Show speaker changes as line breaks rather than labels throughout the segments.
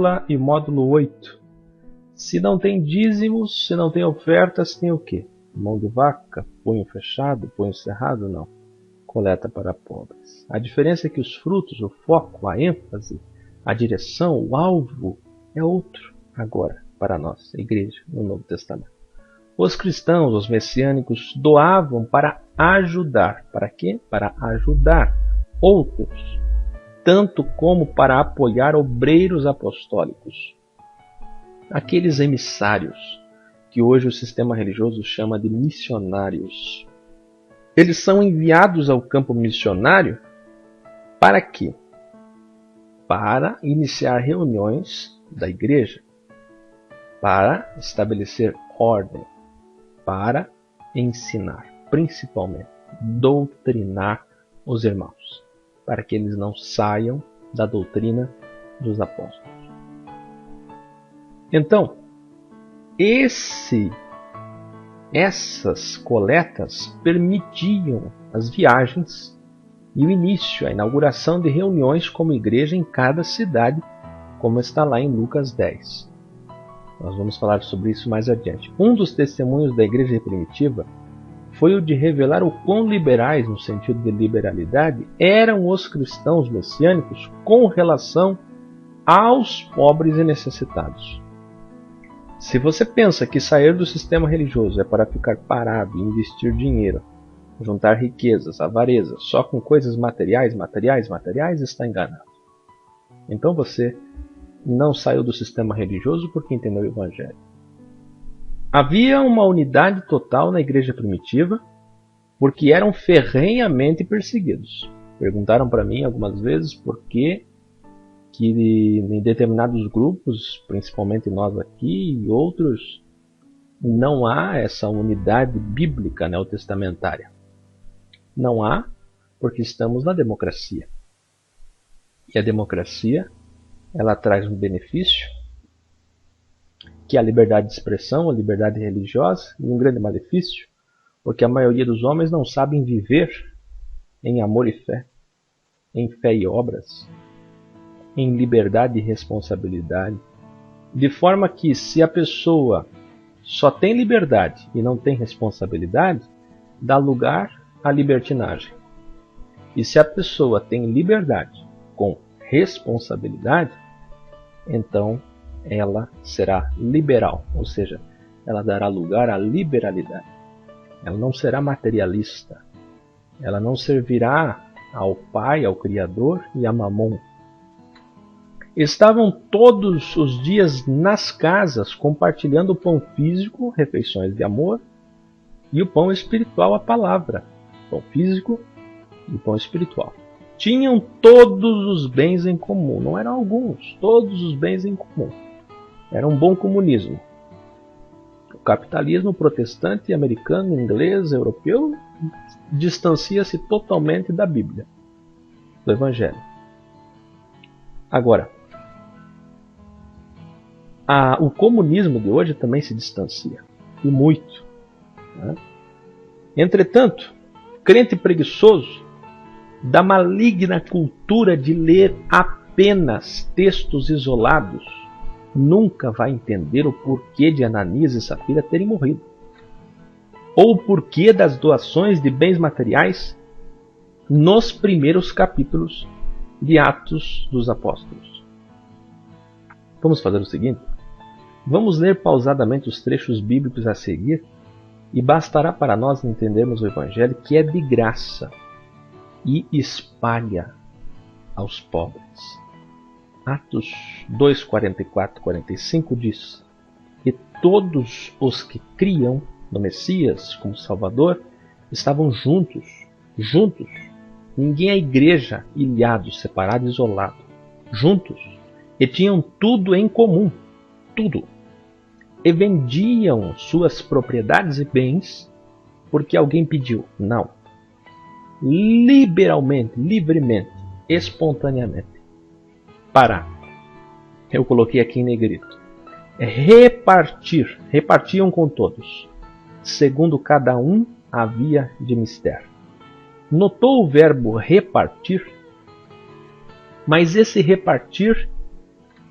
escola e módulo 8. Se não tem dízimos, se não tem ofertas, tem o quê? Mão de vaca, punho fechado, punho cerrado? Não. Coleta para pobres. A diferença é que os frutos, o foco, a ênfase, a direção, o alvo é outro agora para nós, a igreja, no Novo Testamento. Os cristãos, os messiânicos, doavam para ajudar. Para quê? Para ajudar outros, tanto como para apoiar obreiros apostólicos. Aqueles emissários, que hoje o sistema religioso chama de missionários. Eles são enviados ao campo missionário para quê? Para iniciar reuniões da igreja, para estabelecer ordem, para ensinar, principalmente, doutrinar os irmãos, para que eles não saiam da doutrina dos apóstolos. Então, essas coletas permitiam as viagens e o início, a inauguração de reuniões como igreja em cada cidade, como está lá em Lucas 10. Nós vamos falar sobre isso mais adiante. Um dos testemunhos da igreja primitiva foi o de revelar o quão liberais, no sentido de liberalidade, eram os cristãos messiânicos com relação aos pobres e necessitados. Se você pensa que sair do sistema religioso é para ficar parado e investir dinheiro, juntar riquezas, avareza, só com coisas materiais, está enganado. Então você não saiu do sistema religioso porque entendeu o Evangelho. Havia uma unidade total na igreja primitiva porque eram ferrenhamente perseguidos. Perguntaram para mim algumas vezes por que em determinados grupos, principalmente nós aqui e outros, não há essa unidade bíblica neotestamentária. Não há porque estamos na democracia. E a democracia, ela traz um benefício, que é a liberdade de expressão, a liberdade religiosa, e um grande malefício, porque a maioria dos homens não sabem viver em amor e fé, em fé e obras, em liberdade e responsabilidade, de forma que se a pessoa só tem liberdade e não tem responsabilidade, dá lugar à libertinagem. E se a pessoa tem liberdade com responsabilidade, então ela será liberal, ou seja, ela dará lugar à liberalidade. Ela não será materialista, ela não servirá ao Pai, ao Criador e a Mamon. Estavam todos os dias nas casas compartilhando o pão físico, refeições de amor, e o pão espiritual, a palavra. Pão físico e pão espiritual. Tinham todos os bens em comum, não eram alguns, todos os bens em comum. Era um bom comunismo. O capitalismo protestante, americano, inglês, europeu, distancia-se totalmente da Bíblia, do Evangelho. Agora, o comunismo de hoje também se distancia, e muito. Né? Entretanto, crente preguiçoso, da maligna cultura de ler apenas textos isolados, nunca vai entender o porquê de Ananias e Safira terem morrido, ou o porquê das doações de bens materiais nos primeiros capítulos de Atos dos Apóstolos. Vamos fazer o seguinte: vamos ler pausadamente os trechos bíblicos a seguir, e bastará para nós entendermos o Evangelho, que é de graça e espalha aos pobres. Atos 2, 44, 45 diz: e todos os que criam no Messias como Salvador estavam juntos. Ninguém é igreja, ilhado, separado, isolado. Juntos. E tinham tudo em comum. Tudo. E vendiam suas propriedades e bens porque alguém pediu. Não. Liberalmente, livremente, espontaneamente. Eu coloquei aqui em negrito. Repartir. Repartiam com todos, segundo cada um havia de mister. Notou o verbo repartir? Mas esse repartir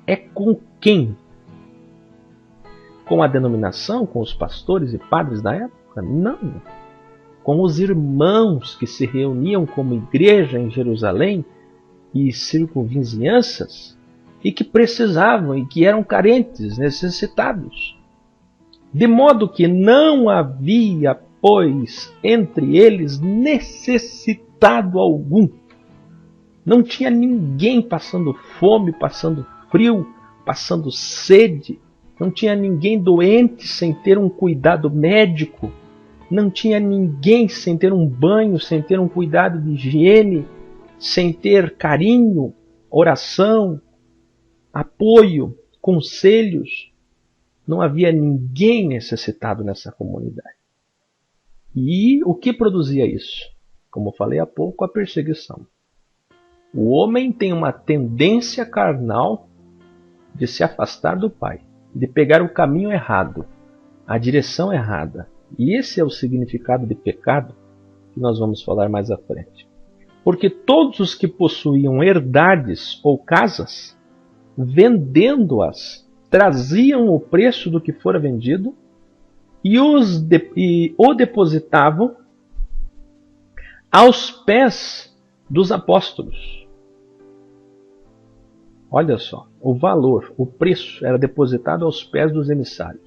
é com quem? Com a denominação, com os pastores e padres da época? Não. Com os irmãos que se reuniam como igreja em Jerusalém e circunvizinhanças e que precisavam e que eram carentes, necessitados. De modo que não havia, pois, entre eles necessitado algum. Não tinha ninguém passando fome, passando frio, passando sede. Não tinha ninguém doente sem ter um cuidado médico. Não tinha ninguém sem ter um banho, sem ter um cuidado de higiene, sem ter carinho, oração, apoio, conselhos. Não havia ninguém necessitado nessa comunidade. E o que produzia isso? Como falei há pouco, a perseguição. O homem tem uma tendência carnal de se afastar do Pai, de pegar o caminho errado, a direção errada. E esse é o significado de pecado que nós vamos falar mais à frente. Porque todos os que possuíam herdades ou casas, vendendo-as, traziam o preço do que fora vendido e o depositavam aos pés dos apóstolos. Olha só, o valor, o preço era depositado aos pés dos emissários.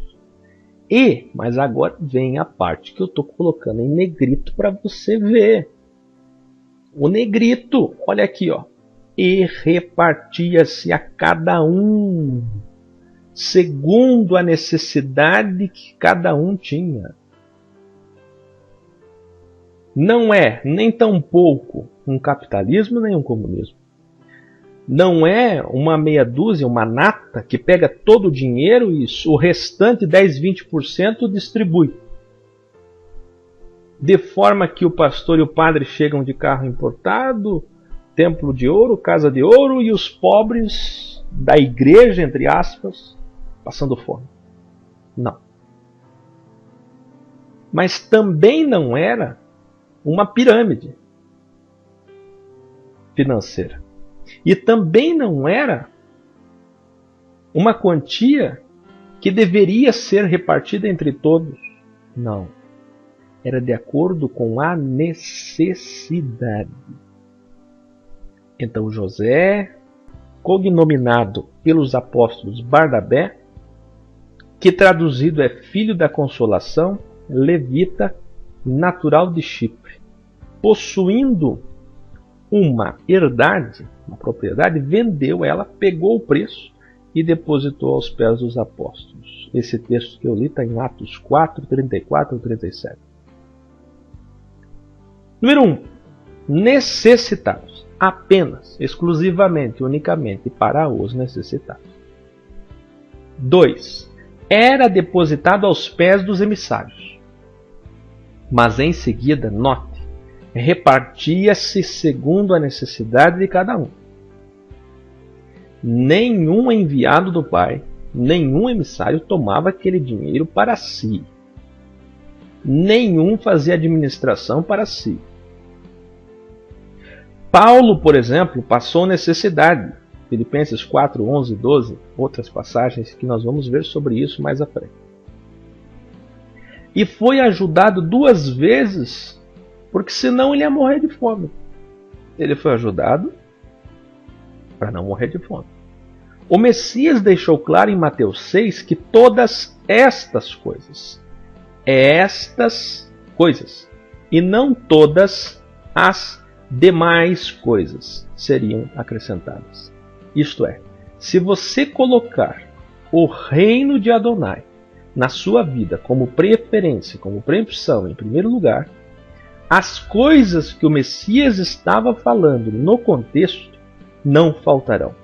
Mas agora vem a parte que eu estou colocando em negrito para você ver. O negrito, olha aqui, ó. E repartia-se a cada um, segundo a necessidade que cada um tinha. Não é nem tampouco um capitalismo nem um comunismo. Não é uma meia dúzia, uma nata que pega todo o dinheiro e o restante 10, 20% distribui. De forma que o pastor e o padre chegam de carro importado, templo de ouro, casa de ouro, e os pobres da igreja, entre aspas, passando fome. Não. Mas também não era uma pirâmide financeira. E também não era uma quantia que deveria ser repartida entre todos. Não. Era de acordo com a necessidade. Então José, cognominado pelos apóstolos Barnabé, que traduzido é filho da consolação, levita, natural de Chipre, possuindo uma herdade, uma propriedade, vendeu ela, pegou o preço e depositou aos pés dos apóstolos. Esse texto que eu li está em Atos 4, 34 e 37. Número 1. Necessitados. Apenas, exclusivamente, unicamente para os necessitados. 2. Era depositado aos pés dos emissários. Mas em seguida, note, repartia-se segundo a necessidade de cada um. Nenhum enviado do Pai, nenhum emissário tomava aquele dinheiro para si. Nenhum fazia administração para si. Paulo, por exemplo, passou necessidade. Filipenses 4, 11 e 12, outras passagens que nós vamos ver sobre isso mais à frente. E foi ajudado 2 vezes, porque senão ele ia morrer de fome. Ele foi ajudado para não morrer de fome. O Messias deixou claro em Mateus 6 que todas estas coisas, e não todas as demais coisas seriam acrescentadas. Isto é, se você colocar o reino de Adonai na sua vida como preferência, como preempção em primeiro lugar, as coisas que o Messias estava falando no contexto não faltarão.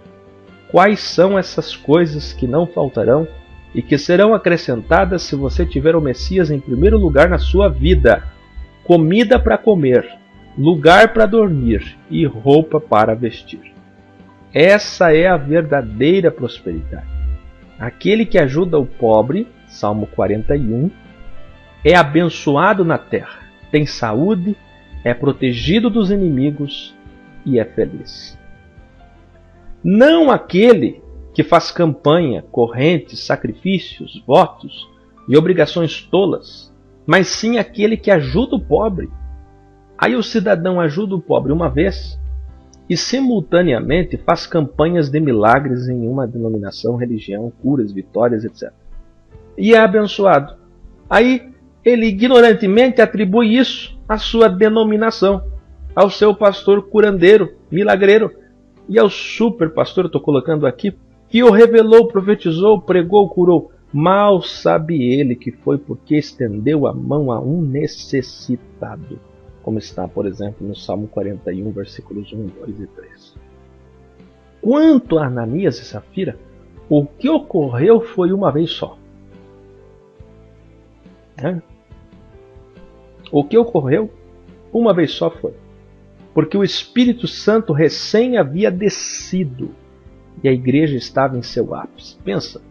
Quais são essas coisas que não faltarão e que serão acrescentadas se você tiver o Messias em primeiro lugar na sua vida? Comida para comer, lugar para dormir e roupa para vestir. Essa é a verdadeira prosperidade. Aquele que ajuda o pobre, Salmo 41, é abençoado na terra, tem saúde, é protegido dos inimigos e é feliz. Não aquele que faz campanha, correntes, sacrifícios, votos e obrigações tolas, mas sim aquele que ajuda o pobre. Aí o cidadão ajuda o pobre uma vez e simultaneamente faz campanhas de milagres em uma denominação, religião, curas, vitórias, etc. E é abençoado. Aí ele ignorantemente atribui isso à sua denominação, ao seu pastor curandeiro, milagreiro, e ao super pastor, estou colocando aqui, que o revelou, profetizou, pregou, curou. Mal sabe ele que foi porque estendeu a mão a um necessitado, como está, por exemplo, no Salmo 41, versículos 1, 2 e 3. Quanto a Ananias e Safira, o que ocorreu foi uma vez só. O que ocorreu uma vez só foi porque o Espírito Santo recém havia descido e a igreja estava em seu ápice. Pensa,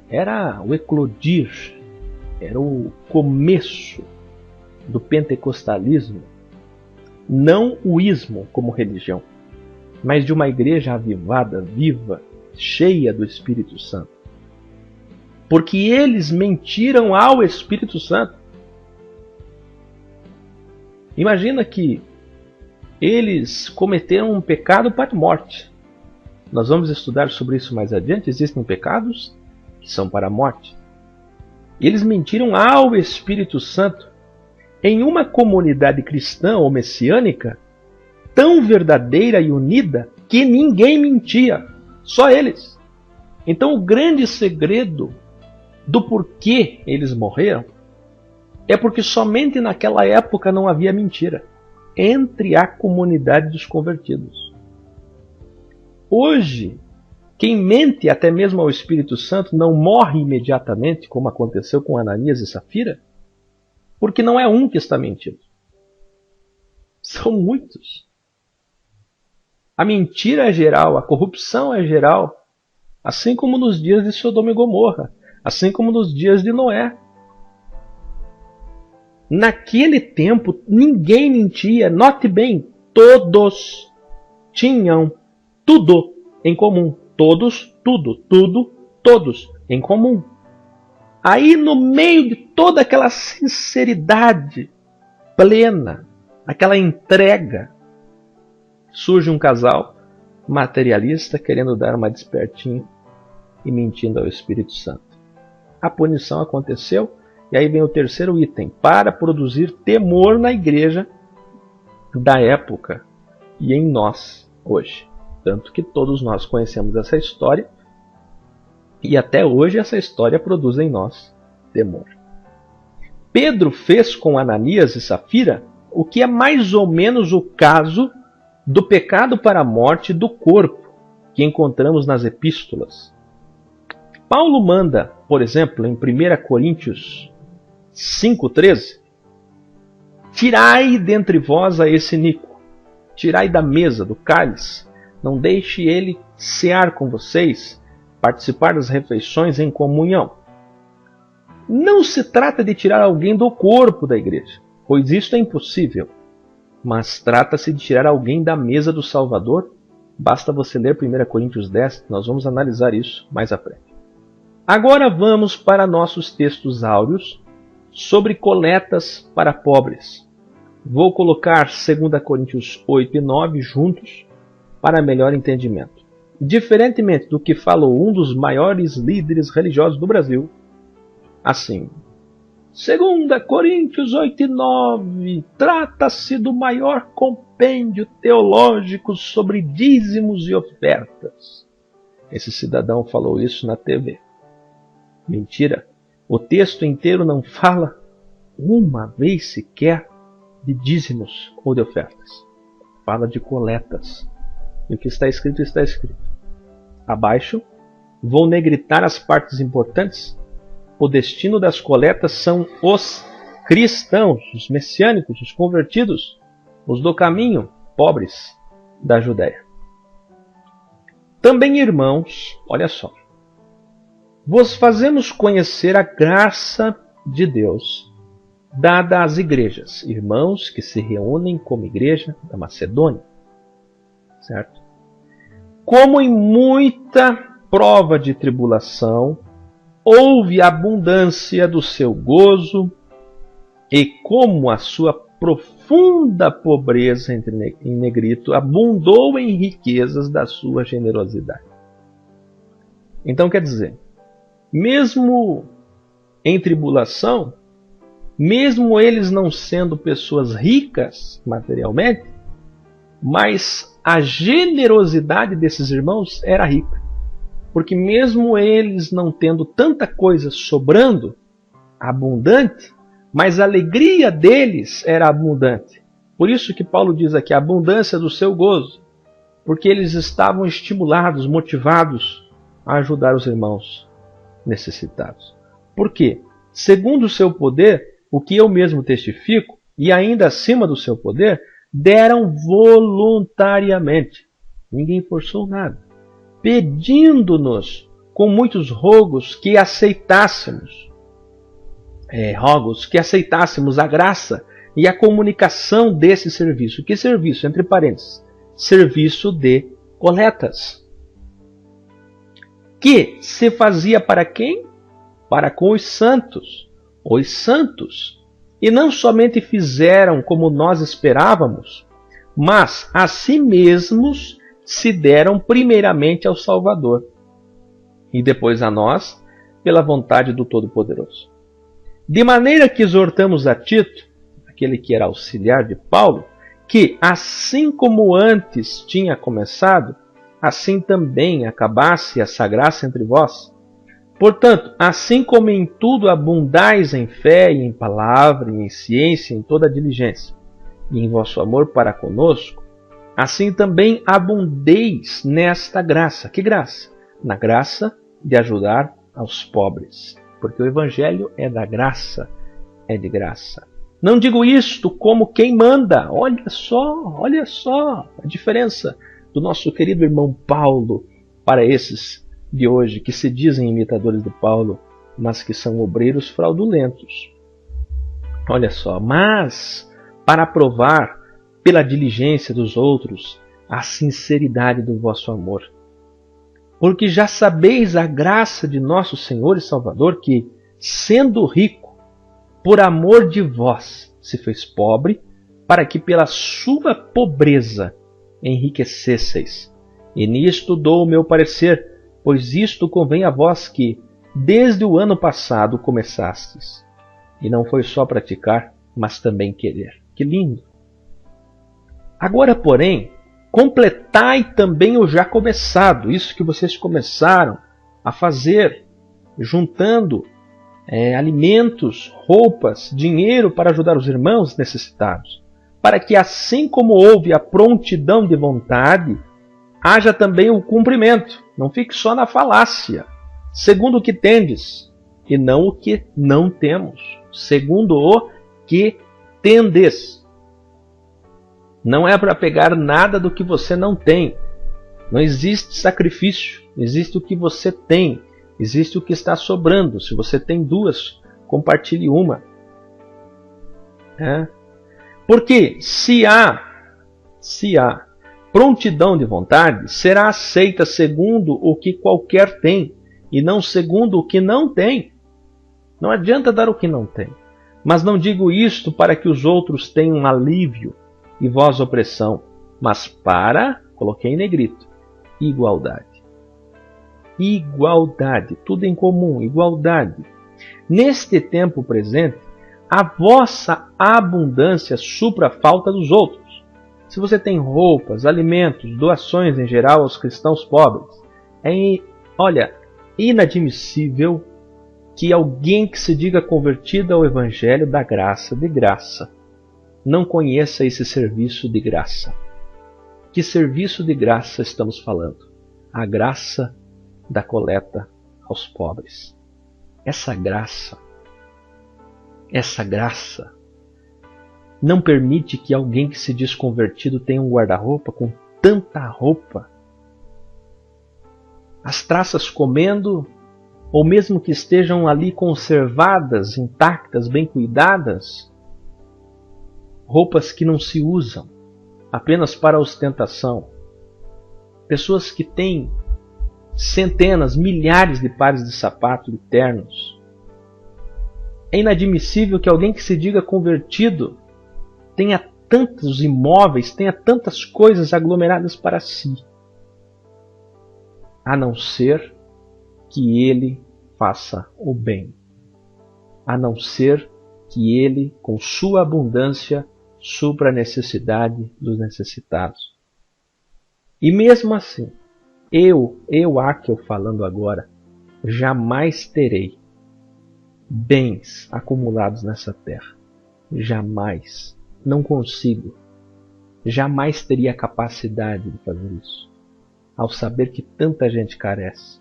era o eclodir, era o começo do pentecostalismo, não o ismo como religião, mas de uma igreja avivada, viva, cheia do Espírito Santo. Porque eles mentiram ao Espírito Santo. Imagina que eles cometeram um pecado para a morte. Nós vamos estudar sobre isso mais adiante. Existem pecados que são para a morte. Eles mentiram ao Espírito Santo em uma comunidade cristã ou messiânica tão verdadeira e unida que ninguém mentia, só eles. Então o grande segredo do porquê eles morreram é porque somente naquela época não havia mentira entre a comunidade dos convertidos. Hoje, quem mente até mesmo ao Espírito Santo não morre imediatamente, como aconteceu com Ananias e Safira, porque não é um que está mentindo. São muitos. A mentira é geral, a corrupção é geral, assim como nos dias de Sodoma e Gomorra, assim como nos dias de Noé. Naquele tempo, ninguém mentia. Note bem, todos tinham tudo em comum. Todos, tudo, todos em comum. Aí, no meio de toda aquela sinceridade plena, aquela entrega, surge um casal materialista querendo dar uma despertinha e mentindo ao Espírito Santo. A punição aconteceu. E aí vem o terceiro item, para produzir temor na igreja da época e em nós hoje. Tanto que todos nós conhecemos essa história e até hoje essa história produz em nós temor. Pedro fez com Ananias e Safira o que é mais ou menos o caso do pecado para a morte do corpo que encontramos nas epístolas. Paulo manda, por exemplo, em 1 Coríntios 5,13: tirai dentre vós a esse iníquo, tirai da mesa, do cálice, não deixe ele cear com vocês, participar das refeições em comunhão. Não se trata de tirar alguém do corpo da igreja, pois isso é impossível, mas trata-se de tirar alguém da mesa do Salvador. Basta você ler 1 Coríntios 10, nós vamos analisar isso mais à frente. Agora vamos para nossos textos áureos sobre coletas para pobres. Vou colocar 2 Coríntios 8 e 9 juntos para melhor entendimento. Diferentemente do que falou um dos maiores líderes religiosos do Brasil, assim, 2 Coríntios 8 e 9 trata-se do maior compêndio teológico sobre dízimos e ofertas. Esse cidadão falou isso na TV. Mentira. O texto inteiro não fala uma vez sequer de dízimos ou de ofertas. Fala de coletas. E o que está escrito, está escrito. Abaixo, vou negritar as partes importantes. O destino das coletas são os cristãos, os messiânicos, os convertidos, os do caminho, pobres da Judéia. Também, irmãos, olha só, vos fazemos conhecer a graça de Deus dada às igrejas, irmãos que se reúnem como igreja da Macedônia, certo? Como em muita prova de tribulação, houve abundância do seu gozo, e como a sua profunda pobreza, em negrito, abundou em riquezas da sua generosidade. Então quer dizer, mesmo em tribulação, mesmo eles não sendo pessoas ricas materialmente, mas a generosidade desses irmãos era rica. Porque mesmo eles não tendo tanta coisa sobrando, abundante, mas a alegria deles era abundante. Por isso que Paulo diz aqui, a abundância do seu gozo. Porque eles estavam estimulados, motivados a ajudar os irmãos necessitados. Por quê? Segundo o seu poder, o que eu mesmo testifico, e ainda acima do seu poder, deram voluntariamente. Ninguém forçou nada. Pedindo-nos com muitos rogos que aceitássemos a graça e a comunicação desse serviço. Que serviço? Entre parênteses, serviço de coletas. Que se fazia para quem? Para com os santos. Os santos. E não somente fizeram como nós esperávamos, mas a si mesmos se deram primeiramente ao Salvador, e depois a nós, pela vontade do Todo-Poderoso. De maneira que exortamos a Tito, aquele que era auxiliar de Paulo, que assim como antes tinha começado, assim também acabasse essa graça entre vós. Portanto, assim como em tudo abundais em fé e em palavra, e em ciência, em toda diligência, e em vosso amor para conosco, assim também abundeis nesta graça. Que graça? Na graça de ajudar aos pobres. Porque o Evangelho é da graça, é de graça. Não digo isto como quem manda. Olha só a diferença do nosso querido irmão Paulo para esses de hoje, que se dizem imitadores de Paulo, mas que são obreiros fraudulentos. Olha só, mas para provar pela diligência dos outros a sinceridade do vosso amor. Porque já sabeis a graça de nosso Senhor e Salvador, que, sendo rico, por amor de vós, se fez pobre, para que pela sua pobreza enriquecesseis. E nisto dou o meu parecer, pois isto convém a vós que, desde o ano passado, começastes. E não foi só praticar, mas também querer. Que lindo! Agora, porém, completai também o já começado, isso que vocês começaram a fazer, juntando alimentos, roupas, dinheiro para ajudar os irmãos necessitados, para que assim como houve a prontidão de vontade, haja também o cumprimento. Não fique só na falácia, segundo o que tendes, e não o que não temos, segundo o que tendes. Não é para pegar nada do que você não tem. Não existe sacrifício. Existe o que você tem. Existe o que está sobrando. Se você tem duas, compartilhe uma. Porque se há prontidão de vontade, será aceita segundo o que qualquer tem, e não segundo o que não tem. Não adianta dar o que não tem. Mas não digo isto para que os outros tenham alívio e vós opressão, mas para, coloquei em negrito, igualdade. Igualdade, tudo em comum, igualdade. Neste tempo presente, a vossa abundância supra a falta dos outros. Se você tem roupas, alimentos, doações em geral aos cristãos pobres, é inadmissível que alguém que se diga convertido ao Evangelho da graça, de graça, não conheça esse serviço de graça. Que serviço de graça estamos falando? A graça da coleta aos pobres. Essa graça não permite que alguém que se diz convertido tenha um guarda-roupa com tanta roupa. As traças comendo, ou mesmo que estejam ali conservadas, intactas, bem cuidadas, roupas que não se usam, apenas para ostentação. Pessoas que têm centenas, milhares de pares de sapatos de ternos. É inadmissível que alguém que se diga convertido tenha tantos imóveis, tenha tantas coisas aglomeradas para si, a não ser que ele faça o bem, a não ser que ele, com sua abundância, supra a necessidade dos necessitados. E mesmo assim, eu falando agora, jamais terei bens acumulados nessa terra. Jamais. Não consigo. Jamais teria a capacidade de fazer isso, ao saber que tanta gente carece.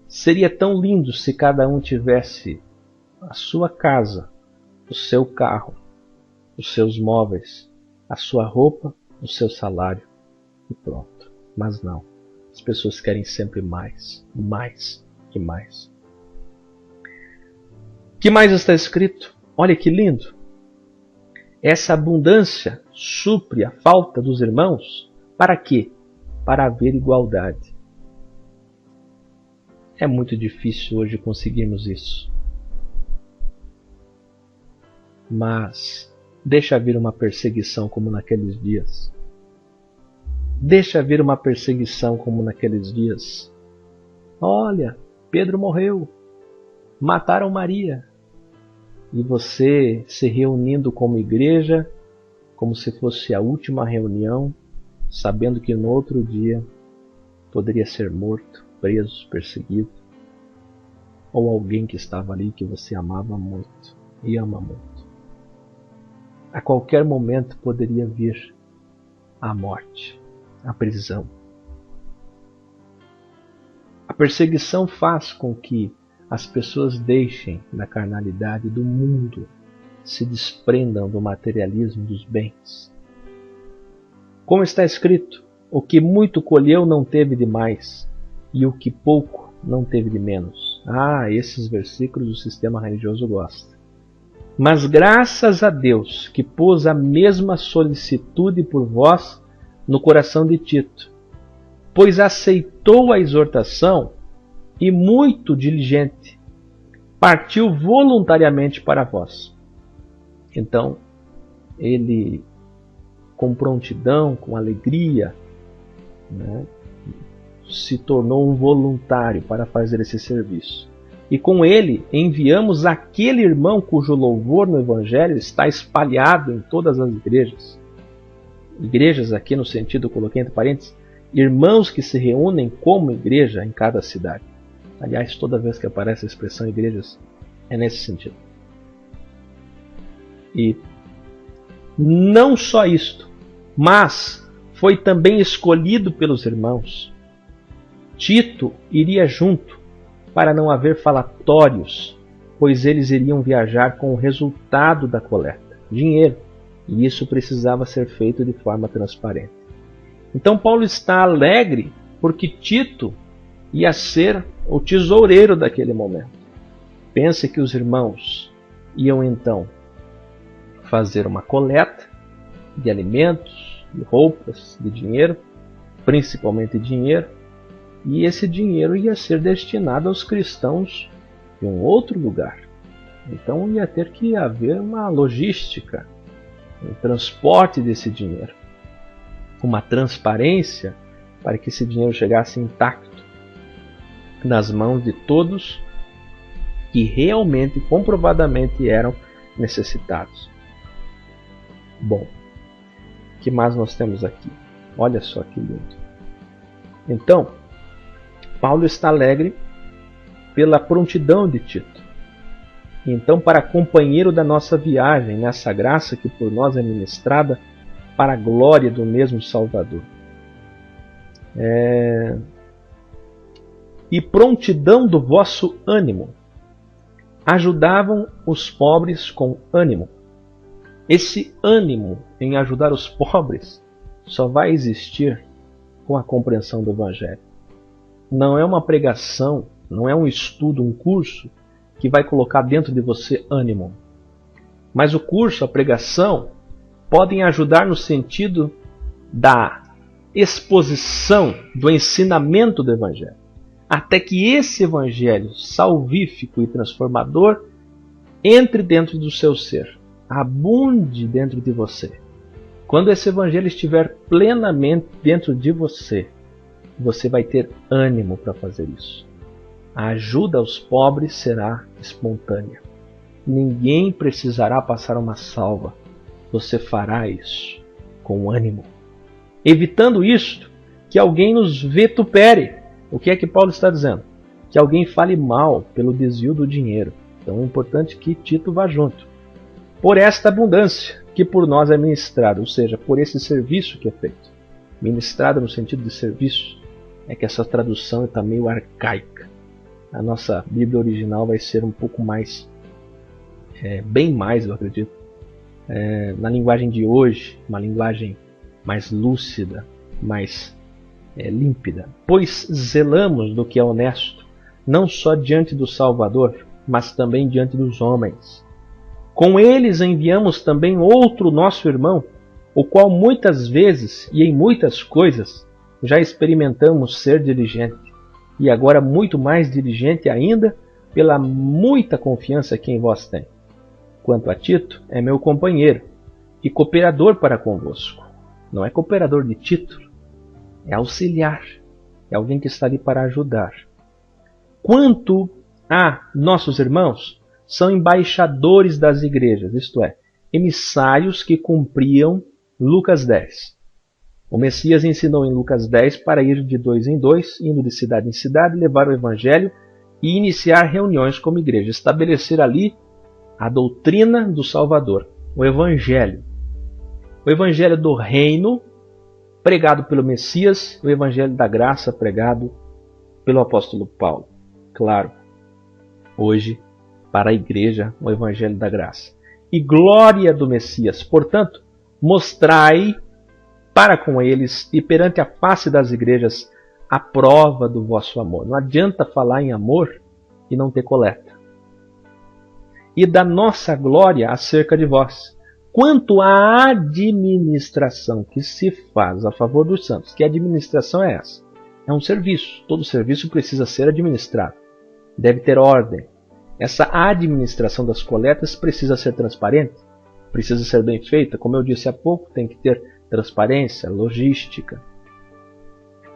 Seria tão lindo se cada um tivesse a sua casa, o seu carro, os seus móveis, a sua roupa, o seu salário e pronto. Mas não. As pessoas querem sempre mais, mais e mais. O que mais está escrito? Olha que lindo. Essa abundância supre a falta dos irmãos. Para quê? Para haver igualdade. É muito difícil hoje conseguirmos isso. Mas deixa vir uma perseguição como naqueles dias. Deixa vir uma perseguição como naqueles dias. Olha, Pedro morreu. Mataram Maria. E você se reunindo como igreja, como se fosse a última reunião, sabendo que no outro dia poderia ser morto, preso, perseguido, ou alguém que estava ali que você amava muito e ama muito. A qualquer momento poderia vir a morte, a prisão. A perseguição faz com que as pessoas deixem da carnalidade do mundo, se desprendam do materialismo dos bens. Como está escrito, o que muito colheu não teve de mais, e o que pouco não teve de menos. Esses versículos o sistema religioso gosta. Mas graças a Deus que pôs a mesma solicitude por vós no coração de Tito, pois aceitou a exortação e muito diligente, partiu voluntariamente para vós. Então, ele, com prontidão, com alegria, se tornou um voluntário para fazer esse serviço. E com ele enviamos aquele irmão cujo louvor no Evangelho está espalhado em todas as igrejas. Igrejas aqui no sentido, coloquei entre parênteses, irmãos que se reúnem como igreja em cada cidade. Aliás, toda vez que aparece a expressão igrejas, é nesse sentido. E não só isto, mas foi também escolhido pelos irmãos. Tito iria junto para não haver falatórios, pois eles iriam viajar com o resultado da coleta, dinheiro, e isso precisava ser feito de forma transparente. Então Paulo está alegre porque Tito ia ser o tesoureiro daquele momento. Pense que os irmãos iam então fazer uma coleta de alimentos, de roupas, de dinheiro, principalmente dinheiro, e esse dinheiro ia ser destinado aos cristãos de um outro lugar. Então ia ter que haver uma logística, um transporte desse dinheiro, uma transparência para que esse dinheiro chegasse intacto nas mãos de todos que realmente, comprovadamente eram necessitados. Bom, o que mais nós temos aqui? Olha só que lindo. Então, Paulo está alegre pela prontidão de Tito. Então, para companheiro da nossa viagem, nessa graça que por nós é ministrada, para a glória do mesmo Salvador. E prontidão do vosso ânimo. Ajudavam os pobres com ânimo. Esse ânimo em ajudar os pobres só vai existir com a compreensão do Evangelho. Não é uma pregação, não é um estudo, um curso que vai colocar dentro de você ânimo. Mas o curso, a pregação, podem ajudar no sentido da exposição do ensinamento do Evangelho, até que esse Evangelho salvífico e transformador entre dentro do seu ser, abunde dentro de você. Quando esse Evangelho estiver plenamente dentro de você, você vai ter ânimo para fazer isso. A ajuda aos pobres será espontânea. Ninguém precisará passar uma salva. Você fará isso com ânimo. Evitando isto, que alguém nos vitupere. O que é que Paulo está dizendo? Que alguém fale mal pelo desvio do dinheiro. Então é importante que Tito vá junto. Por esta abundância que por nós é ministrada, ou seja, por esse serviço que é feito. Ministrada no sentido de serviço, é que essa tradução está meio arcaica. A nossa Bíblia original vai ser um pouco mais, bem mais, eu acredito, na linguagem de hoje, uma linguagem mais lúcida, mais límpida. Pois zelamos do que é honesto, não só diante do Salvador, mas também diante dos homens. Com eles enviamos também outro nosso irmão, o qual muitas vezes e em muitas coisas já experimentamos ser diligente, e agora muito mais diligente ainda pela muita confiança que em vós tem. Quanto a Tito, é meu companheiro e cooperador para convosco. Não é cooperador de título, é auxiliar, é alguém que está ali para ajudar. Quanto a nossos irmãos, são embaixadores das igrejas, isto é, emissários que cumpriam Lucas 10. O Messias ensinou em Lucas 10 para ir de 2 em 2, indo de cidade em cidade, levar o Evangelho e iniciar reuniões como igreja, estabelecer ali a doutrina do Salvador, o Evangelho. O Evangelho do Reino, pregado pelo Messias, o Evangelho da Graça, pregado pelo apóstolo Paulo. Claro, hoje, para a igreja, o Evangelho da Graça. E glória do Messias, portanto, mostrai para com eles e perante a face das igrejas a prova do vosso amor. Não adianta falar em amor e não ter coleta. E da nossa glória acerca de vós. Quanto à administração que se faz a favor dos santos, que administração é essa? É um serviço. Todo serviço precisa ser administrado. Deve ter ordem. Essa administração das coletas precisa ser transparente, precisa ser bem feita. Como eu disse há pouco, tem que ter transparência, logística.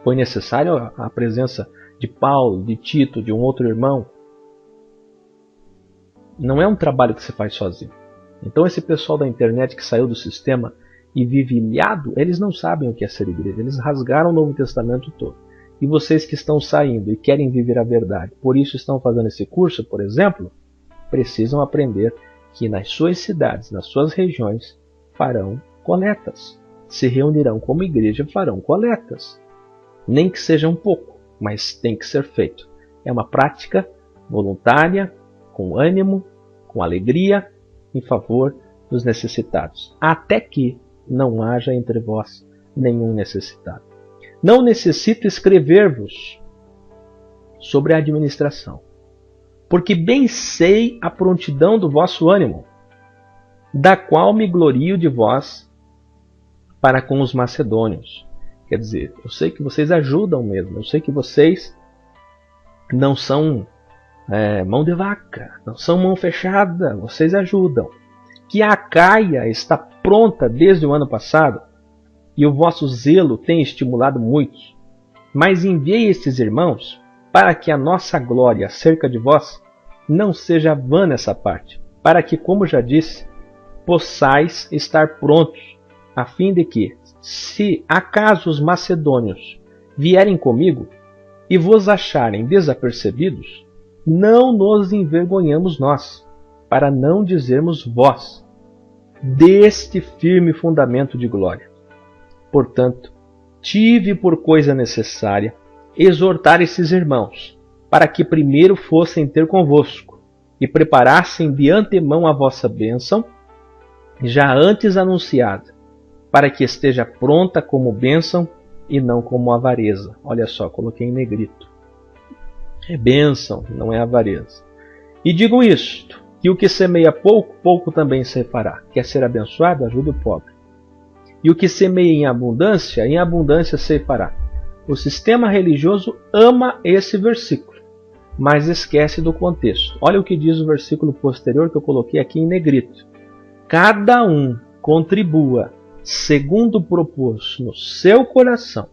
Foi necessário a presença de Paulo, de Tito, de um outro irmão. Não é um trabalho que se faz sozinho. Então esse pessoal da internet que saiu do sistema e vive ilhado, eles não sabem o que é ser igreja. Eles rasgaram o Novo Testamento todo. E vocês que estão saindo e querem viver a verdade, por isso estão fazendo esse curso, por exemplo, precisam aprender que nas suas cidades, nas suas regiões, farão coletas. Se reunirão como igreja, farão coletas. Nem que seja um pouco, mas tem que ser feito. É uma prática voluntária, com ânimo, com alegria, em favor dos necessitados. Até que não haja entre vós nenhum necessitado. Não necessito escrever-vos sobre a administração, porque bem sei a prontidão do vosso ânimo, da qual me glorio de vós para com os macedônios. Quer dizer, eu sei que vocês ajudam mesmo, eu sei que vocês não são mão de vaca, não são mão fechada, vocês ajudam. Que a Acaia está pronta desde o ano passado, e o vosso zelo tem estimulado muitos. Mas enviei estes irmãos para que a nossa glória acerca de vós não seja vã nessa parte, para que, como já disse, possais estar prontos, a fim de que, se acaso os macedônios vierem comigo e vos acharem desapercebidos, não nos envergonhamos nós, para não dizermos vós, deste firme fundamento de glória. Portanto, tive por coisa necessária exortar esses irmãos, para que primeiro fossem ter convosco, e preparassem de antemão a vossa bênção, já antes anunciada, para que esteja pronta como bênção e não como avareza. Olha só, coloquei em negrito. É bênção, não é avareza. E digo isto, que o que semeia pouco, pouco também se fará. Quer ser abençoado? Ajude o pobre. E o que semeia em abundância ceifará. O sistema religioso ama esse versículo, mas esquece do contexto. Olha o que diz o versículo posterior que eu coloquei aqui em negrito. Cada um contribua segundo propôs no seu coração,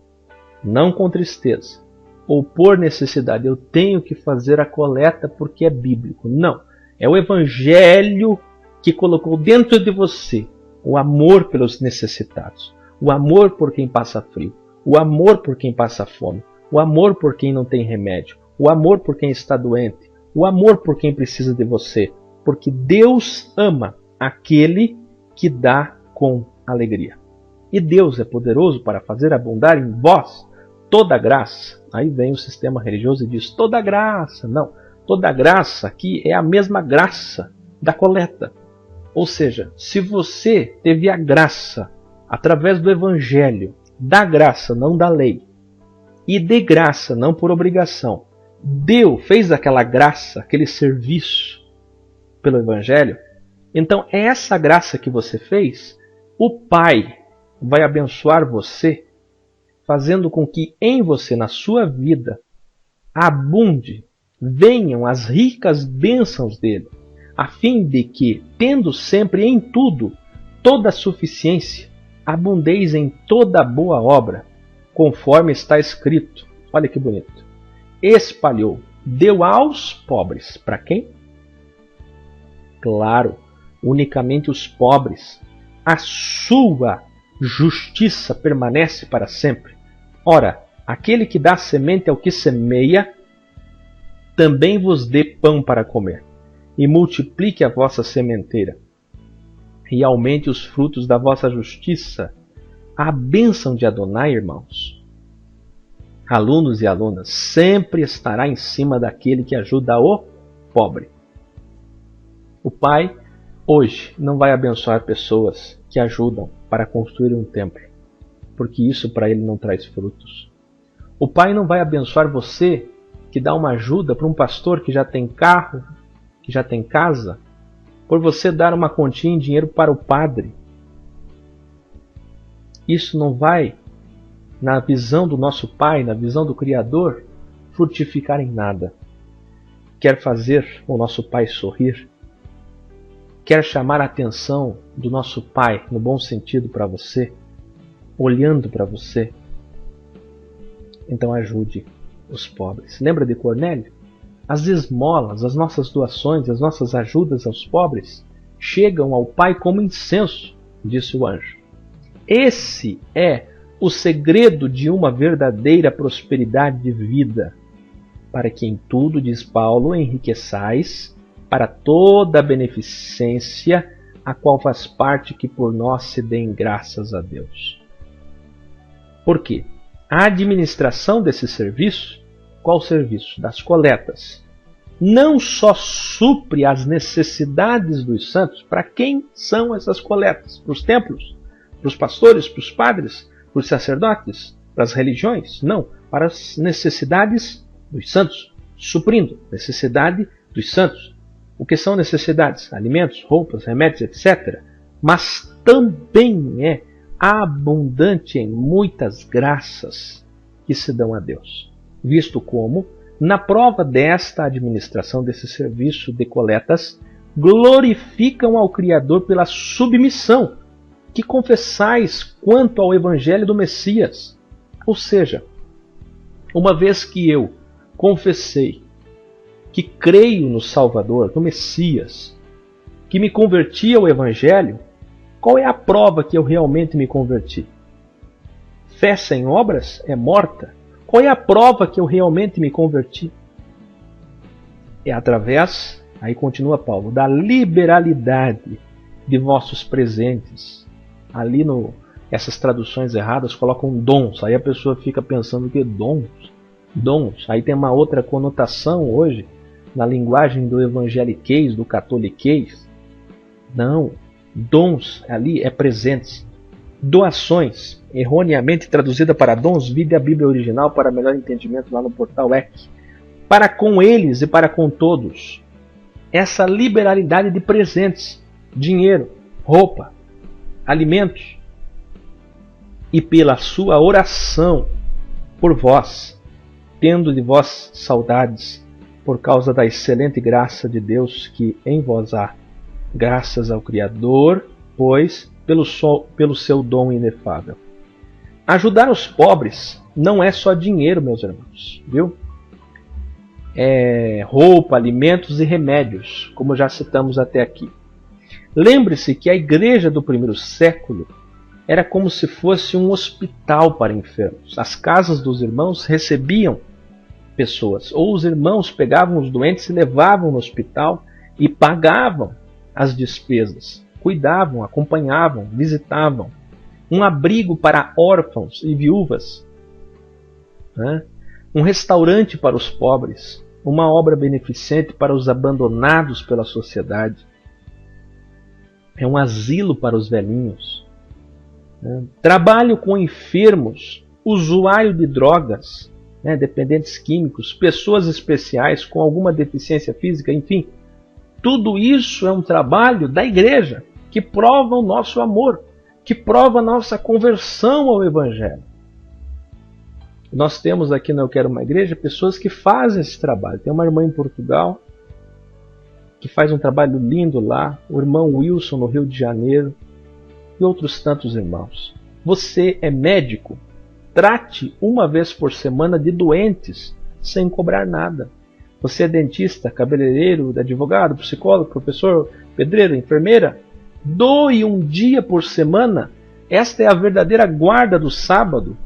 não com tristeza, ou por necessidade. Eu tenho que fazer a coleta porque é bíblico. Não. É o Evangelho que colocou dentro de você o amor pelos necessitados, o amor por quem passa frio, o amor por quem passa fome, o amor por quem não tem remédio, o amor por quem está doente, o amor por quem precisa de você. Porque Deus ama aquele que dá com alegria. E Deus é poderoso para fazer abundar em vós toda graça. Aí vem o sistema religioso e diz toda graça. Não, toda graça aqui é a mesma graça da coleta. Ou seja, se você teve a graça através do Evangelho, da graça, não da lei, e de graça, não por obrigação, fez aquela graça, aquele serviço pelo Evangelho, então essa graça que você fez, o Pai vai abençoar você, fazendo com que em você, na sua vida, abunde, venham as ricas bênçãos dele, a fim de que, tendo sempre em tudo toda a suficiência, abundeis em toda boa obra, conforme está escrito. Olha que bonito. Espalhou, deu aos pobres. Para quem? Claro, unicamente os pobres. A sua justiça permanece para sempre. Ora, aquele que dá semente ao que semeia, também vos dê pão para comer, e multiplique a vossa sementeira, e aumente os frutos da vossa justiça. A bênção de Adonai, irmãos, alunos e alunas, sempre estará em cima daquele que ajuda o pobre. O Pai hoje não vai abençoar pessoas que ajudam para construir um templo, porque isso para ele não traz frutos. O Pai não vai abençoar você que dá uma ajuda para um pastor que já tem carro, que já tem casa, por você dar uma quantia em dinheiro para o padre. Isso não vai, na visão do nosso Pai, na visão do Criador, frutificar em nada. Quer fazer o nosso Pai sorrir? Quer chamar a atenção do nosso Pai, no bom sentido, para você? Olhando para você? Então ajude os pobres. Lembra de Cornélio? As esmolas, as nossas doações, as nossas ajudas aos pobres chegam ao Pai como incenso, disse o anjo. Esse é o segredo de uma verdadeira prosperidade de vida, para que em tudo, diz Paulo, enriqueçais para toda a beneficência, a qual faz parte que por nós se deem graças a Deus. Por quê? A administração desse serviço, qual serviço? Das coletas, não só supre as necessidades dos santos. Para quem são essas coletas? Para os templos? Para os pastores? Para os padres? Para os sacerdotes? Para as religiões? Não, para as necessidades dos santos, suprindo necessidade dos santos. O que são necessidades? Alimentos, roupas, remédios, etc. Mas também é abundante em muitas graças que se dão a Deus, visto como, na prova desta administração desse serviço de coletas, glorificam ao Criador pela submissão que confessais quanto ao Evangelho do Messias. Ou seja, uma vez que eu confessei que creio no Salvador, no Messias, que me converti ao Evangelho, qual é a prova que eu realmente me converti? Fé sem obras é morta. Qual é a prova que eu realmente me converti? É através, aí continua Paulo, da liberalidade de vossos presentes. Ali essas traduções erradas colocam dons, aí a pessoa fica pensando que dons. Aí tem uma outra conotação hoje, na linguagem do evangeliquez, do catoliquez. Não, dons ali é presentes. Doações, erroneamente traduzida para dons, vide a Bíblia original para melhor entendimento lá no portal EC. Para com eles e para com todos. Essa liberalidade de presentes, dinheiro, roupa, alimentos, e pela sua oração por vós, tendo de vós saudades, por causa da excelente graça de Deus que em vós há, graças ao Criador, pois, pelo seu dom inefável. Ajudar os pobres não é só dinheiro, meus irmãos, viu? É roupa, alimentos e remédios, como já citamos até aqui. Lembre-se que a igreja do primeiro século era como se fosse um hospital para enfermos. As casas dos irmãos recebiam pessoas, ou os irmãos pegavam os doentes e levavam no hospital e pagavam as despesas, cuidavam, acompanhavam, visitavam. Um abrigo para órfãos e viúvas, né? Um restaurante para os pobres, uma obra beneficente para os abandonados pela sociedade, é um asilo para os velhinhos, né? Trabalho com enfermos, usuário de drogas, né? Dependentes químicos, pessoas especiais com alguma deficiência física, enfim, tudo isso é um trabalho da igreja que prova o nosso amor, que prova a nossa conversão ao Evangelho. Nós temos aqui no Eu Quero Uma Igreja pessoas que fazem esse trabalho. Tem uma irmã em Portugal que faz um trabalho lindo lá, o irmão Wilson no Rio de Janeiro e outros tantos irmãos. Você é médico? Trate uma vez por semana de doentes sem cobrar nada. Você é dentista, cabeleireiro, advogado, psicólogo, professor, pedreiro, enfermeira? Doe um dia por semana. Esta é a verdadeira guarda do sábado.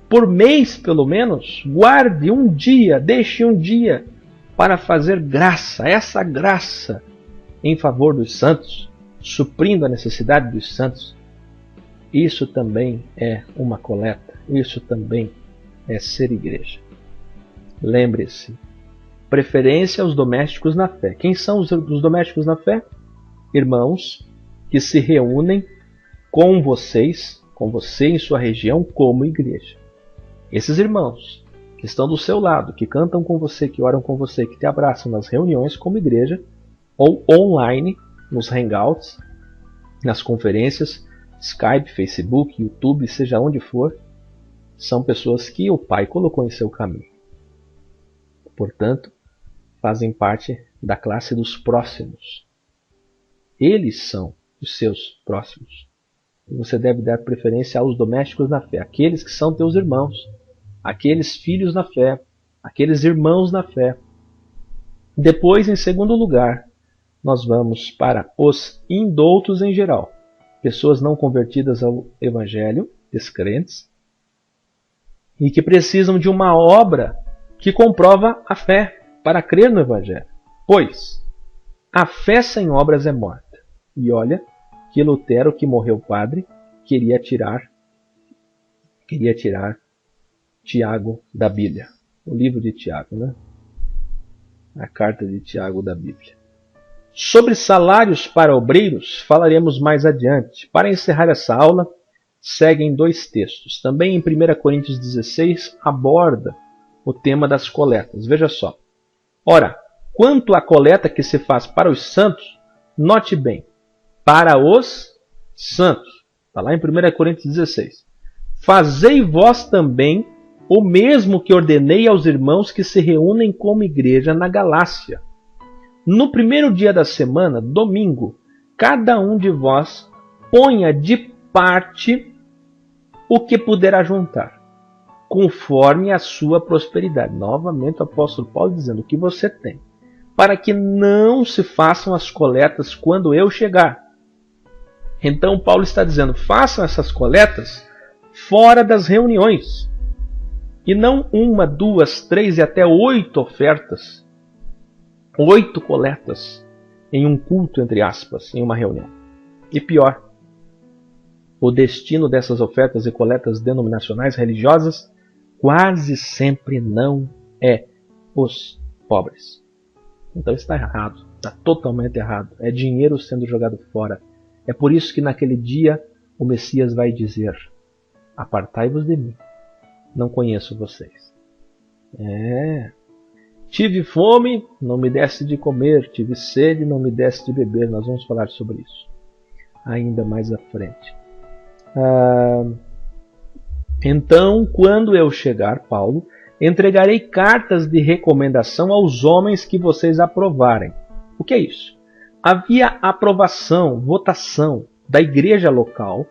Por mês, pelo menos, guarde um dia, deixe um dia para fazer graça, essa graça em favor dos santos, suprindo a necessidade dos santos. Isso também é uma coleta, isso também é ser igreja. Lembre-se, preferência aos domésticos na fé. Quem são os domésticos na fé? Irmãos que se reúnem com você em sua região como igreja. Esses irmãos que estão do seu lado, que cantam com você, que oram com você, que te abraçam nas reuniões como igreja, ou online, nos hangouts, nas conferências, Skype, Facebook, YouTube, seja onde for, são pessoas que o Pai colocou em seu caminho. Portanto, fazem parte da classe dos próximos. Eles são os seus próximos. E você deve dar preferência aos domésticos na fé, aqueles que são teus irmãos, aqueles filhos na fé, aqueles irmãos na fé. Depois, em segundo lugar, nós vamos para os indoutos em geral, pessoas não convertidas ao Evangelho, descrentes, e que precisam de uma obra que comprova a fé para crer no Evangelho. Pois a fé sem obras é morta. E olha que Lutero, que morreu padre, queria tirar Tiago da Bíblia. O livro de Tiago, né? A carta de Tiago da Bíblia. Sobre salários para obreiros falaremos mais adiante. Para encerrar essa aula, seguem dois textos. Também em 1 Coríntios 16 aborda o tema das coletas. Veja só. Ora, quanto à coleta que se faz para os santos, note bem, para os santos. Está lá em 1 Coríntios 16. Fazei vós também o mesmo que ordenei aos irmãos que se reúnem como igreja na Galácia. No primeiro dia da semana, domingo, cada um de vós ponha de parte o que puder ajuntar, conforme a sua prosperidade. Novamente o apóstolo Paulo dizendo o que você tem, para que não se façam as coletas quando eu chegar. Então Paulo está dizendo, façam essas coletas fora das reuniões. E não 1, 2, 3 e até 8 ofertas, 8 coletas em um culto, entre aspas, em uma reunião. E pior, o destino dessas ofertas e coletas denominacionais religiosas quase sempre não é os pobres. Então está errado, está totalmente errado. É dinheiro sendo jogado fora. É por isso que naquele dia o Messias vai dizer, apartai-vos de mim, não conheço vocês. Tive fome, não me deste de comer, tive sede, não me deste de beber. Nós vamos falar sobre isso ainda mais à frente. Então, quando eu chegar, Paulo, entregarei cartas de recomendação aos homens que vocês aprovarem. O que é isso? Havia aprovação, votação da igreja local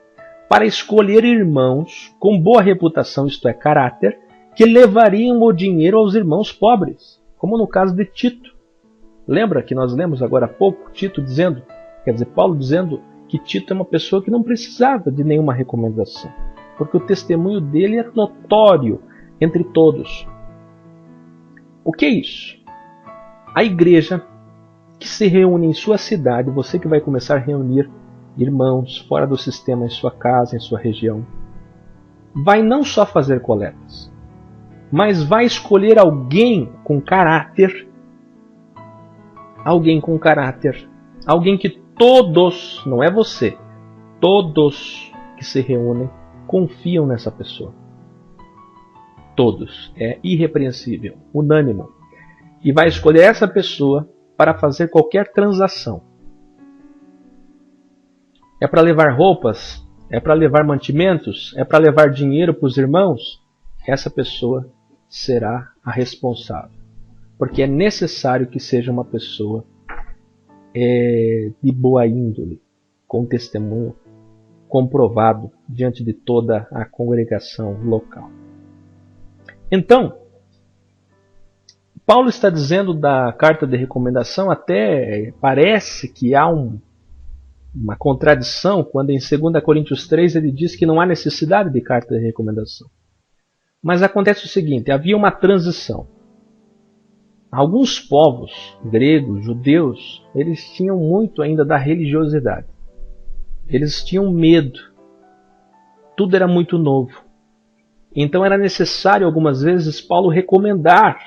para escolher irmãos com boa reputação, isto é, caráter, que levariam o dinheiro aos irmãos pobres, como no caso de Tito. Lembra que nós lemos agora há pouco Paulo dizendo que Tito é uma pessoa que não precisava de nenhuma recomendação, porque o testemunho dele é notório entre todos. O que é isso? A igreja que se reúne em sua cidade, você que vai começar a reunir irmãos fora do sistema em sua casa, em sua região, vai não só fazer coletas, mas vai escolher alguém com caráter, alguém que todos, não é você, todos que se reúnem confiam nessa pessoa. Todos. É irrepreensível, unânime. E vai escolher essa pessoa para fazer qualquer transação. É para levar roupas? É para levar mantimentos? É para levar dinheiro para os irmãos? Essa pessoa será a responsável. Porque é necessário que seja uma pessoa de boa índole, com testemunho comprovado diante de toda a congregação local. Então, Paulo está dizendo da carta de recomendação, até parece que há uma contradição, quando em 2 Coríntios 3 ele diz que não há necessidade de carta de recomendação. Mas acontece o seguinte, havia uma transição. Alguns povos, gregos, judeus, eles tinham muito ainda da religiosidade. Eles tinham medo. Tudo era muito novo. Então era necessário algumas vezes Paulo recomendar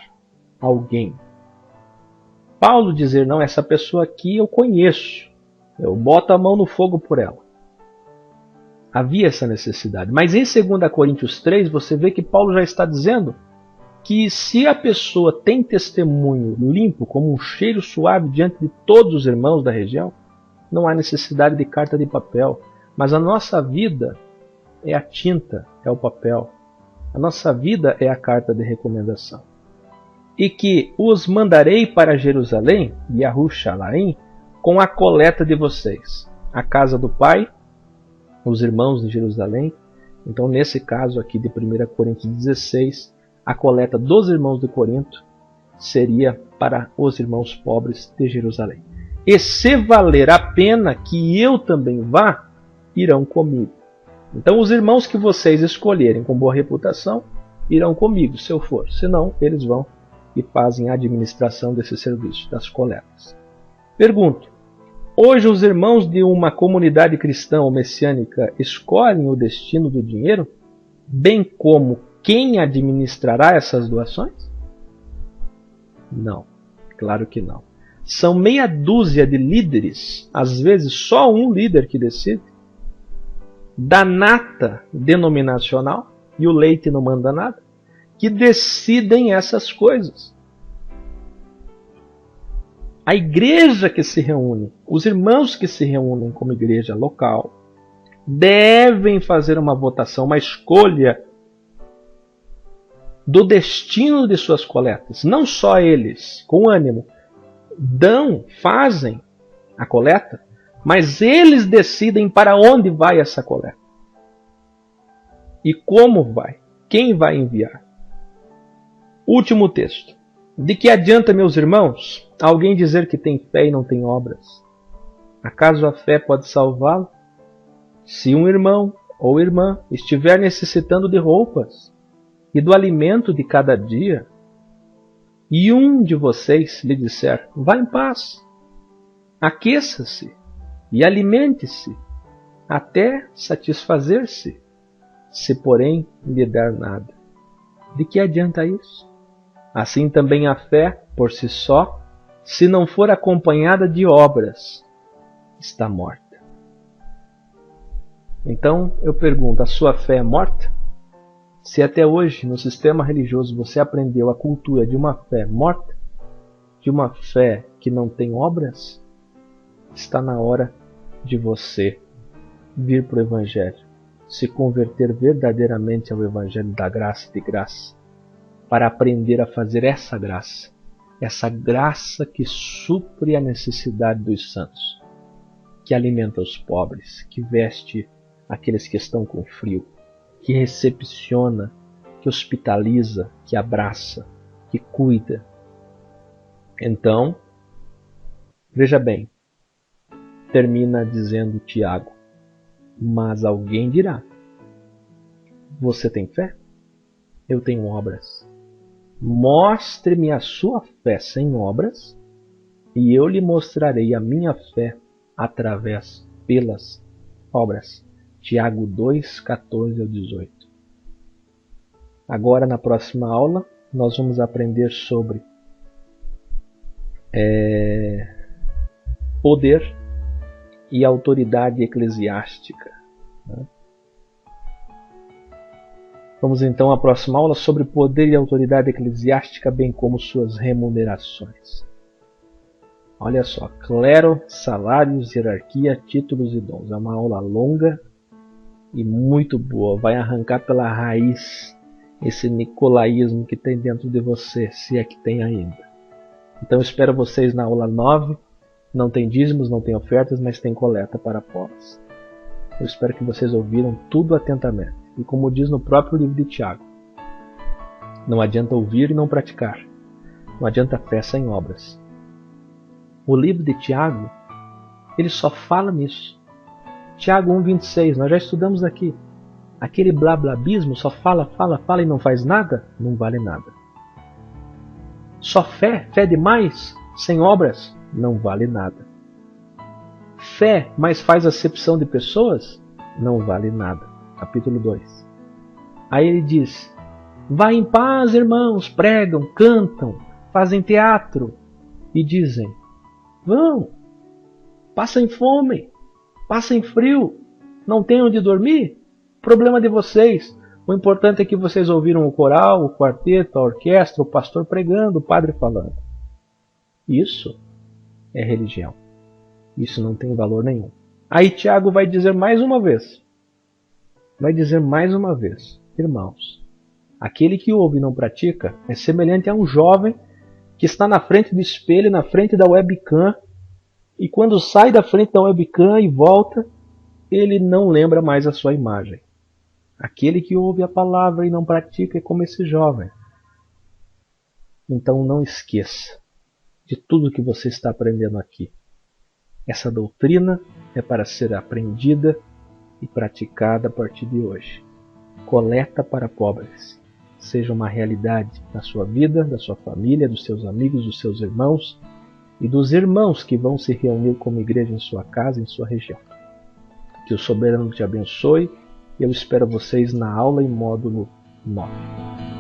alguém. Paulo dizer, não, essa pessoa aqui eu conheço. Eu boto a mão no fogo por ela. Havia essa necessidade. Mas em 2 Coríntios 3 você vê que Paulo já está dizendo que se a pessoa tem testemunho limpo, como um cheiro suave diante de todos os irmãos da região, não há necessidade de carta de papel. Mas a nossa vida é a tinta, é o papel. A nossa vida é a carta de recomendação. E que os mandarei para Jerusalém, Yahushalaim, com a coleta de vocês. A casa do Pai, os irmãos de Jerusalém. Então, nesse caso aqui de 1 Coríntios 16, a coleta dos irmãos de Corinto seria para os irmãos pobres de Jerusalém. E se valer a pena que eu também vá, irão comigo. Então os irmãos que vocês escolherem com boa reputação, irão comigo, se eu for. Senão, eles vão e fazem a administração desse serviço, das coletas. Pergunto, hoje os irmãos de uma comunidade cristã ou messiânica escolhem o destino do dinheiro, bem como quem administrará essas doações? Não, claro que não. São meia dúzia de líderes, às vezes só um líder que decide, da nata denominacional, e o leite não manda nada, que decidem essas coisas. A igreja que se reúne, os irmãos que se reúnem como igreja local, devem fazer uma votação, uma escolha do destino de suas coletas. Não só eles, com ânimo, fazem a coleta, mas eles decidem para onde vai essa coleta. E como vai. Quem vai enviar. Último texto. De que adianta, meus irmãos, alguém dizer que tem fé e não tem obras? Acaso a fé pode salvá-lo? Se um irmão ou irmã estiver necessitando de roupas e do alimento de cada dia, e um de vocês lhe disser, vá em paz, aqueça-se e alimente-se, até satisfazer-se, se porém lhe der nada, de que adianta isso? Assim também a fé, por si só, se não for acompanhada de obras, está morta. Então eu pergunto, a sua fé é morta? Se até hoje no sistema religioso você aprendeu a cultura de uma fé morta, de uma fé que não tem obras, está na hora de você vir para o Evangelho, se converter verdadeiramente ao Evangelho da graça e de graça, para aprender a fazer essa graça que supre a necessidade dos santos, que alimenta os pobres, que veste aqueles que estão com frio, que recepciona, que hospitaliza, que abraça, que cuida. Então, veja bem, termina dizendo Tiago, mas alguém dirá, você tem fé? Eu tenho obras. Mostre-me a sua fé sem obras, e eu lhe mostrarei a minha fé através pelas obras. Tiago 2, 14 ao 18. Agora, na próxima aula, nós vamos aprender sobre poder e autoridade eclesiástica. Vamos então à próxima aula sobre poder e autoridade eclesiástica, bem como suas remunerações. Olha só, clero, salários, hierarquia, títulos e dons. É uma aula longa e muito boa. Vai arrancar pela raiz esse nicolaísmo que tem dentro de você, se é que tem ainda. Então espero vocês na aula 9. Não tem dízimos, não tem ofertas, mas tem coleta para pobres. Eu espero que vocês ouviram tudo atentamente. E como diz no próprio livro de Tiago, não adianta ouvir e não praticar. Não adianta fé sem obras. O livro de Tiago, ele só fala nisso. Tiago 1,26, nós já estudamos aqui. Aquele blablabismo só fala e não faz nada, não vale nada. Só fé demais, sem obras, não vale nada. Fé, mas faz acepção de pessoas, não vale nada. Capítulo 2. Aí ele diz, vai em paz, irmãos, pregam, cantam, fazem teatro e dizem, vão, passem fome, passem frio, não têm onde dormir, problema de vocês. O importante é que vocês ouviram o coral, o quarteto, a orquestra, o pastor pregando, o padre falando. Isso é religião. Isso não tem valor nenhum. Aí Tiago vai dizer mais uma vez, irmãos, aquele que ouve e não pratica é semelhante a um jovem que está na frente do espelho, na frente da webcam, e quando sai da frente da webcam e volta, ele não lembra mais a sua imagem. Aquele que ouve a palavra e não pratica é como esse jovem. Então não esqueça de tudo que você está aprendendo aqui. Essa doutrina é para ser aprendida e praticada a partir de hoje. Coleta para pobres. Seja uma realidade na sua vida, da sua família, dos seus amigos, dos seus irmãos e dos irmãos que vão se reunir como igreja em sua casa, em sua região. Que o soberano te abençoe e eu espero vocês na aula em módulo 9.